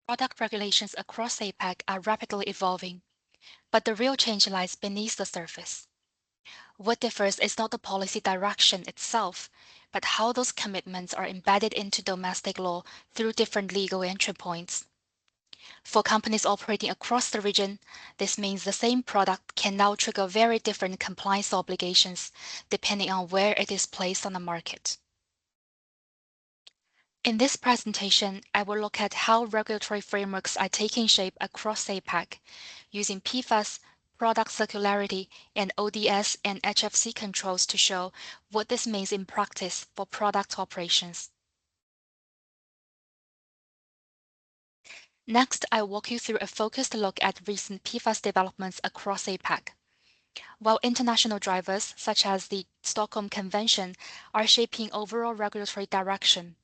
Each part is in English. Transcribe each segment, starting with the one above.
Product regulations across APAC are rapidly evolving, but the real change lies beneath the surface. What differs is not the policy direction itself, but how those commitments are embedded into domestic law through different legal entry points. For companies operating across the region, this means the same product can now trigger very different compliance obligations depending on where it is placed on the market. In this presentation, I will look at how regulatory frameworks are taking shape across APAC, using PFAS, product circularity, and ODS and HFC controls to show what this means in practice for product operations. Next, I will walk you through a focused look at recent PFAS developments across APAC. While international drivers, such as the Stockholm Convention, are shaping overall regulatory direction,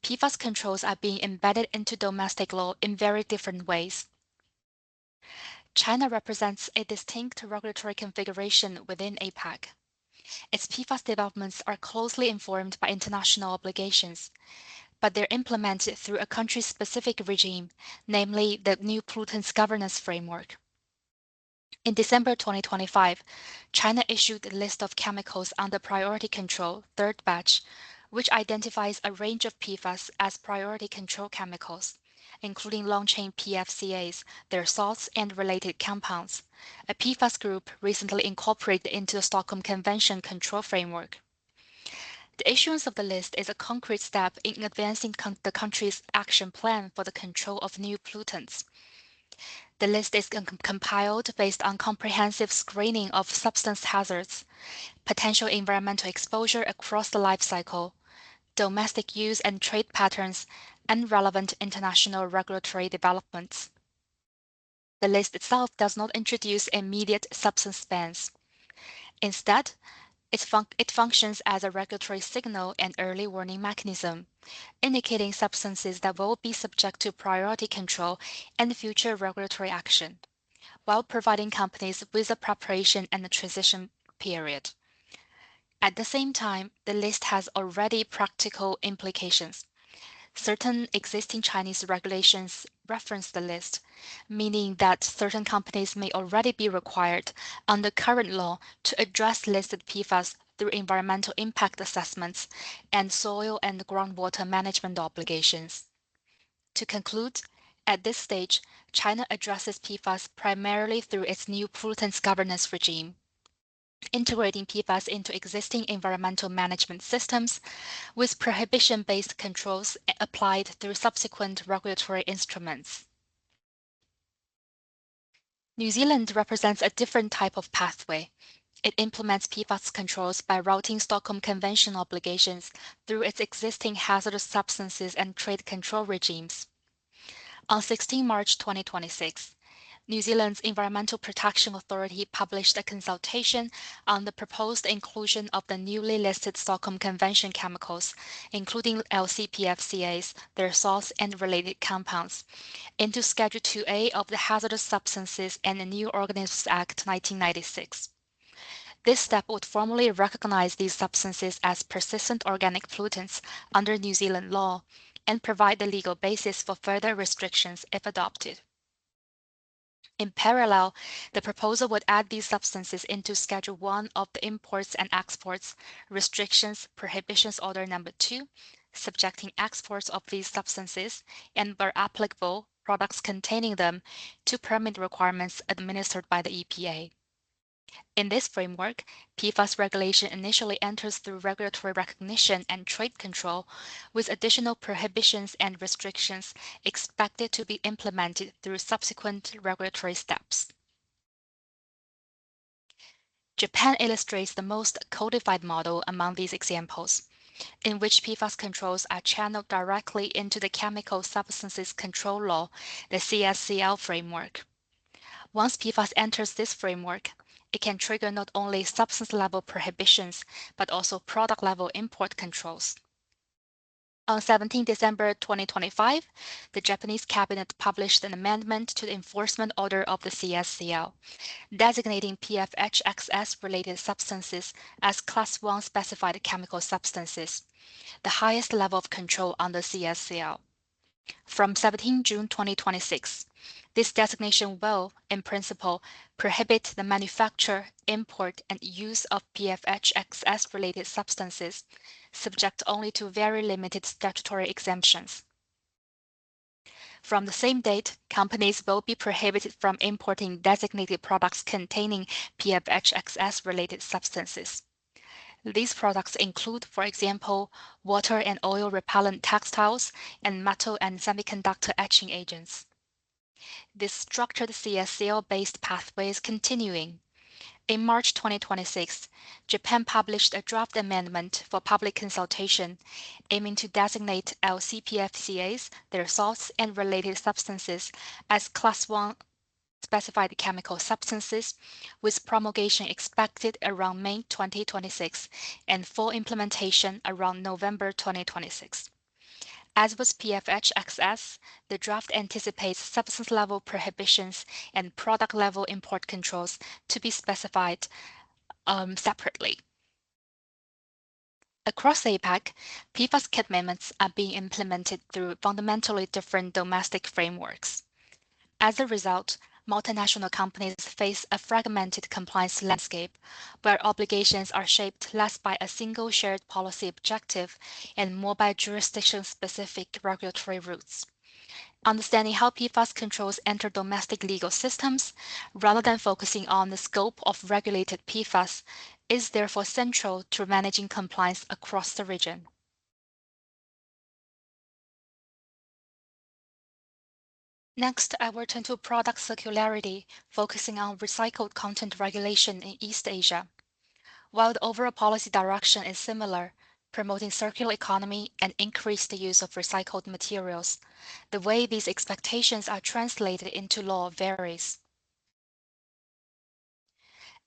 PFAS controls are being embedded into domestic law in very different ways. China represents a distinct regulatory configuration within APAC. Its PFAS developments are closely informed by international obligations, but they're implemented through a country-specific regime, namely the new pollutants governance framework. In December 2025, China issued a list of chemicals under priority control, third batch, which identifies a range of PFAS as priority control chemicals, including long-chain PFCAs, their salts, and related compounds, a PFAS group recently incorporated into the Stockholm Convention control framework. The issuance of the list is a concrete step in advancing the country's action plan for the control of new pollutants. The list is compiled based on comprehensive screening of substance hazards, potential environmental exposure across the life cycle, domestic use and trade patterns, and relevant international regulatory developments. The list itself does not introduce immediate substance bans. Instead, it functions as a regulatory signal and early warning mechanism, indicating substances that will be subject to priority control and future regulatory action, while providing companies with a preparation and a transition period. At the same time, the list has already practical implications. Certain existing Chinese regulations reference the list, meaning that certain companies may already be required under current law to address listed PFAS through environmental impact assessments and soil and groundwater management obligations. To conclude, at this stage, China addresses PFAS primarily through its new pollutants governance regime, integrating PFAS into existing environmental management systems with prohibition-based controls applied through subsequent regulatory instruments. New Zealand represents a different type of pathway. It implements PFAS controls by routing Stockholm Convention obligations through its existing hazardous substances and trade control regimes. On 16 March 2026, New Zealand's Environmental Protection Authority published a consultation on the proposed inclusion of the newly listed Stockholm Convention chemicals, including LCPFCAs, their salts, and related compounds, into Schedule 2A of the Hazardous Substances and the New Organisms Act 1996. This step would formally recognize these substances as persistent organic pollutants under New Zealand law and provide the legal basis for further restrictions if adopted. In parallel, the proposal would add these substances into Schedule 1 of the Imports and Exports Restrictions Prohibitions Order No. 2, subjecting exports of these substances and, where applicable, products containing them to permit requirements administered by the EPA. In this framework, PFAS regulation initially enters through regulatory recognition and trade control, with additional prohibitions and restrictions expected to be implemented through subsequent regulatory steps. Japan illustrates the most codified model among these examples, in which PFAS controls are channeled directly into the Chemical Substances Control Law, the CSCL framework. Once PFAS enters this framework, it can trigger not only substance-level prohibitions, but also product-level import controls. On 17 December 2025, the Japanese cabinet published an amendment to the enforcement order of the CSCL, designating PFHXS-related substances as Class 1 specified chemical substances, the highest level of control under CSCL. from 17 June 2026. This designation will, in principle, prohibit the manufacture, import, and use of PFHXS-related substances, subject only to very limited statutory exemptions. From the same date, companies will be prohibited from importing designated products containing PFHXS-related substances. These products include, for example, water and oil repellent textiles and metal and semiconductor etching agents. This structured CSCL-based pathway is continuing. In March 2026, Japan published a draft amendment for public consultation aiming to designate LCPFCAs, their salts, and related substances as Class 1 specified chemical substances, with promulgation expected around May 2026 and full implementation around November 2026. As with PFHXS, the draft anticipates substance-level prohibitions and product-level import controls to be specified separately. Across APAC, PFAS commitments are being implemented through fundamentally different domestic frameworks. As a result, multinational companies face a fragmented compliance landscape where obligations are shaped less by a single shared policy objective and more by jurisdiction-specific regulatory routes. Understanding how PFAS controls enter domestic legal systems, rather than focusing on the scope of regulated PFAS, is therefore central to managing compliance across the region. Next, I will turn to product circularity, focusing on recycled content regulation in East Asia. While the overall policy direction is similar, promoting circular economy and increased use of recycled materials, the way these expectations are translated into law varies.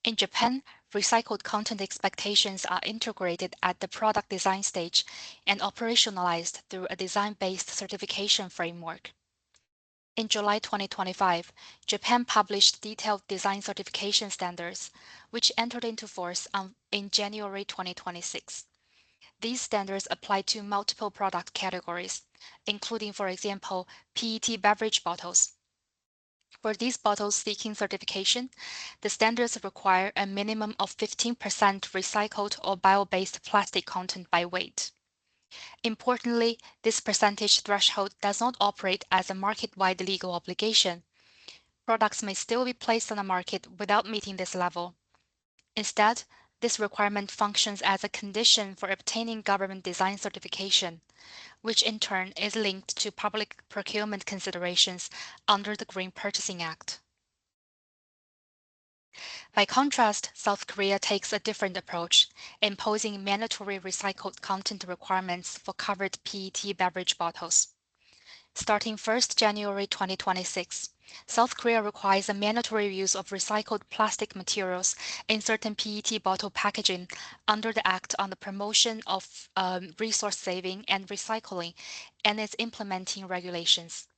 In Japan, recycled content expectations are integrated at the product design stage and operationalized through a design-based certification framework. In July 2025, Japan published detailed design certification standards, which entered into force in January 2026. These standards apply to multiple product categories, including, for example, PET beverage bottles. For these bottles seeking certification, the standards require a minimum of 15% recycled or bio-based plastic content by weight. Importantly, this percentage threshold does not operate as a market-wide legal obligation. Products may still be placed on the market without meeting this level. Instead, this requirement functions as a condition for obtaining government design certification, which in turn is linked to public procurement considerations under the Green Purchasing Act. By contrast, South Korea takes a different approach, imposing mandatory recycled content requirements for covered PET beverage bottles. Starting 1st January 2026, South Korea requires a mandatory use of recycled plastic materials in certain PET bottle packaging under the Act on the Promotion of Resource Saving and Recycling and its implementing regulations.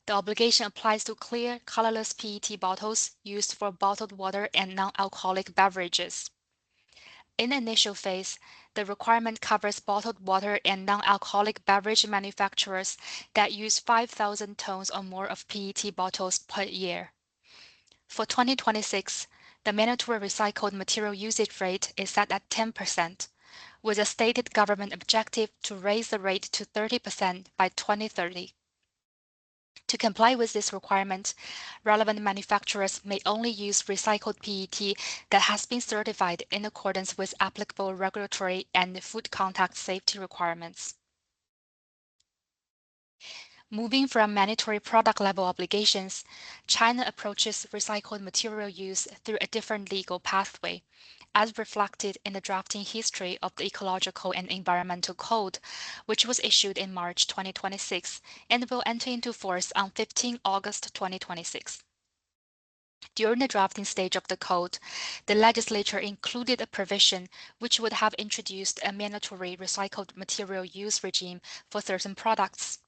The obligation applies to clear, colorless PET bottles used for bottled water and non-alcoholic beverages. In the initial phase, the requirement covers bottled water and non-alcoholic beverage manufacturers that use 5,000 tons or more of PET bottles per year. For 2026, the mandatory recycled material usage rate is set at 10%, with a stated government objective to raise the rate to 30% by 2030. To comply with this requirement, relevant manufacturers may only use recycled PET that has been certified in accordance with applicable regulatory and food contact safety requirements. Moving from mandatory product level obligations, China approaches recycled material use through a different legal pathway, as reflected in the drafting history of the Ecological and Environmental Code, which was issued in March 2026 and will enter into force on 15 August 2026. During the drafting stage of the code, the legislature included a provision which would have introduced a mandatory recycled material use regime for certain products.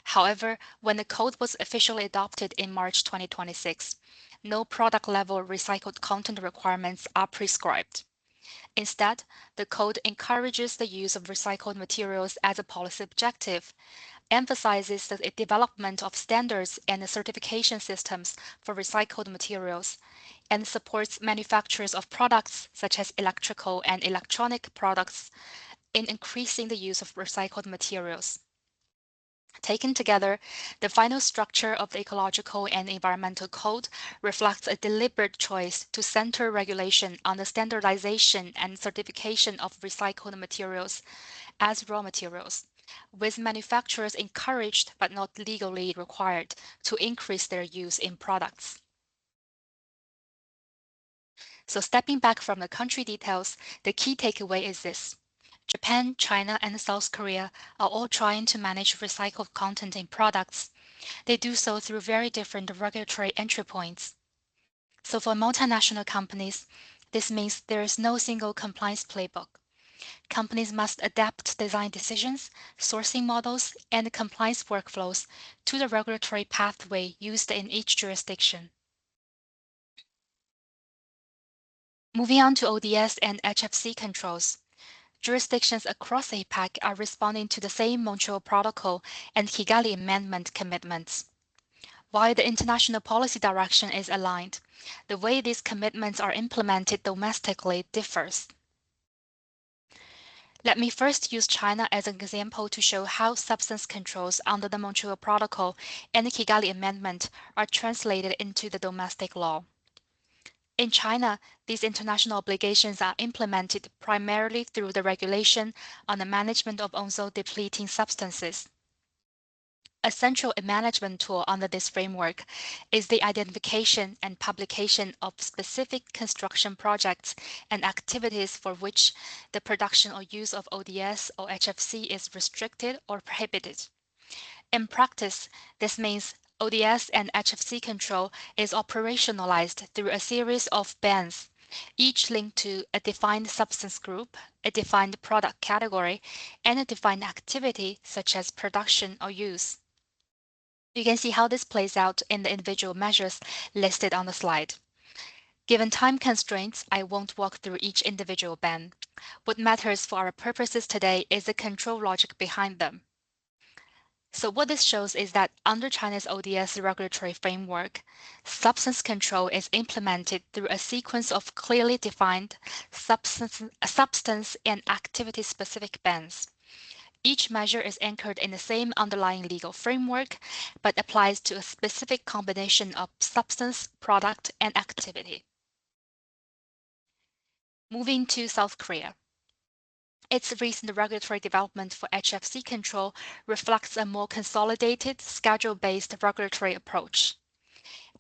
However, when the code was officially adopted in March 2026, no product-level recycled content requirements are prescribed. Instead, the code encourages the use of recycled materials as a policy objective, emphasizes the development of standards and certification systems for recycled materials, and supports manufacturers of products such as electrical and electronic products in increasing the use of recycled materials. Taken together, the final structure of the Ecological and Environmental Code reflects a deliberate choice to center regulation on the standardization and certification of recycled materials as raw materials, with manufacturers encouraged but not legally required to increase their use in products. So stepping back from the country details, the key takeaway is this. Japan, China, and South Korea are all trying to manage recycled content in products. They do so through very different regulatory entry points. So for multinational companies, this means there is no single compliance playbook. Companies must adapt design decisions, sourcing models, and compliance workflows to the regulatory pathway used in each jurisdiction. Moving on to ODS and HFC controls. Jurisdictions across APAC are responding to the same Montreal Protocol and Kigali Amendment commitments. While the international policy direction is aligned, the way these commitments are implemented domestically differs. Let me first use China as an example to show how substance controls under the Montreal Protocol and the Kigali Amendment are translated into the domestic law. In China, these international obligations are implemented primarily through the regulation on the management of ozone-depleting substances. A central management tool under this framework is the identification and publication of specific construction projects and activities for which the production or use of ODS or HFC is restricted or prohibited. In practice, this means ODS and HFC control is operationalized through a series of bans, each linked to a defined substance group, a defined product category, and a defined activity such as production or use. You can see how this plays out in the individual measures listed on the slide. Given time constraints, I won't walk through each individual ban. What matters for our purposes today is the control logic behind them. So what this shows is that under China's ODS regulatory framework, substance control is implemented through a sequence of clearly defined substance and activity-specific bans. Each measure is anchored in the same underlying legal framework, but applies to a specific combination of substance, product, and activity. Moving to South Korea. Its recent regulatory development for HFC control reflects a more consolidated, schedule-based regulatory approach.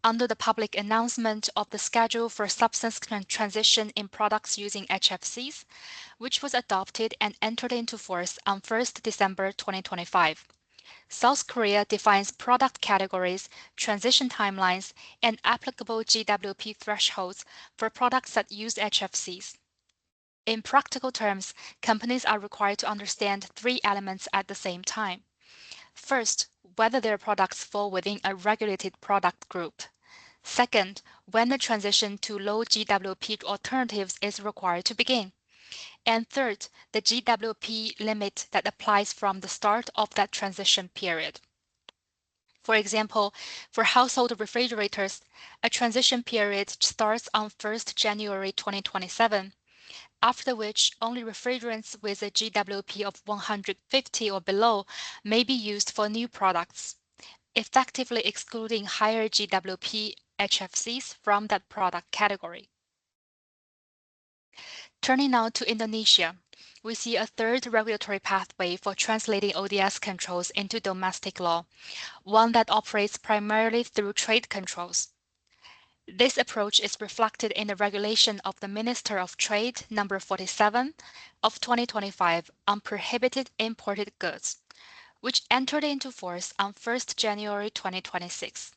Under the public announcement of the schedule for substance transition in products using HFCs, which was adopted and entered into force on 1st December 2025. South Korea defines product categories, transition timelines, and applicable GWP thresholds for products that use HFCs. In practical terms, companies are required to understand three elements at the same time. First, whether their products fall within a regulated product group. Second, when the transition to low GWP alternatives is required to begin. And third, the GWP limit that applies from the start of that transition period. For example, for household refrigerators, a transition period starts on 1st January 2027, after which only refrigerants with a GWP of 150 or below may be used for new products, effectively excluding higher GWP HFCs from that product category. Turning now to Indonesia, we see a third regulatory pathway for translating ODS controls into domestic law, one that operates primarily through trade controls. This approach is reflected in the regulation of the Minister of Trade number 47 of 2025 on prohibited imported goods, which entered into force on 1st January 2026.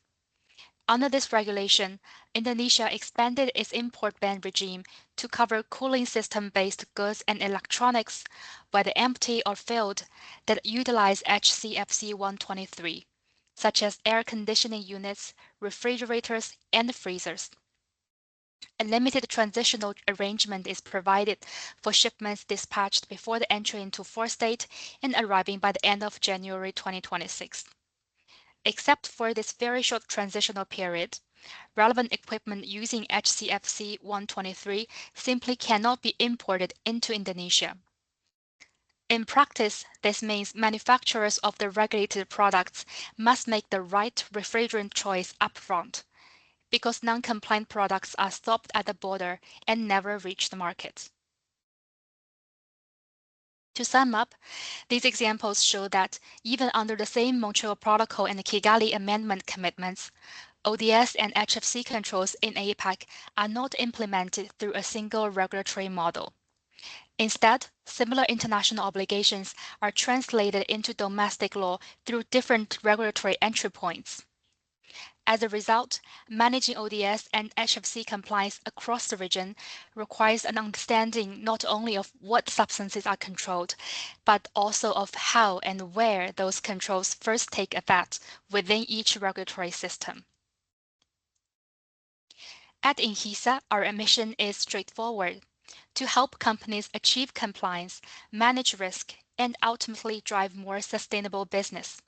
Under this regulation, Indonesia expanded its import ban regime to cover cooling system-based goods and electronics, whether empty or filled, that utilize HCFC 123, such as air conditioning units, refrigerators, and freezers. A limited transitional arrangement is provided for shipments dispatched before the entry into force date and arriving by the end of January 2026. Except for this very short transitional period, relevant equipment using HCFC 123 simply cannot be imported into Indonesia. In practice, this means manufacturers of the regulated products must make the right refrigerant choice upfront, because non-compliant products are stopped at the border and never reach the market. To sum up, these examples show that even under the same Montreal Protocol and the Kigali Amendment commitments, ODS and HFC controls in APAC are not implemented through a single regulatory model. Instead, similar international obligations are translated into domestic law through different regulatory entry points. As a result, managing ODS and HFC compliance across the region requires an understanding not only of what substances are controlled, but also of how and where those controls first take effect within each regulatory system. At INHISA, our mission is straightforward: to help companies achieve compliance, manage risk, and ultimately drive more sustainable business.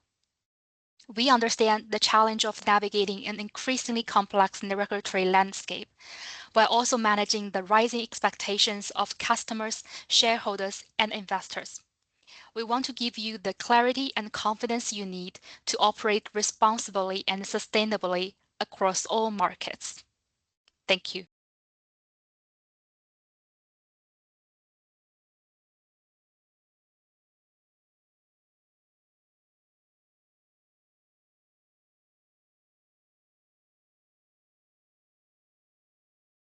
We understand the challenge of navigating an increasingly complex regulatory landscape, while also managing the rising expectations of customers, shareholders, and investors. We want to give you the clarity and confidence you need to operate responsibly and sustainably across all markets. Thank you.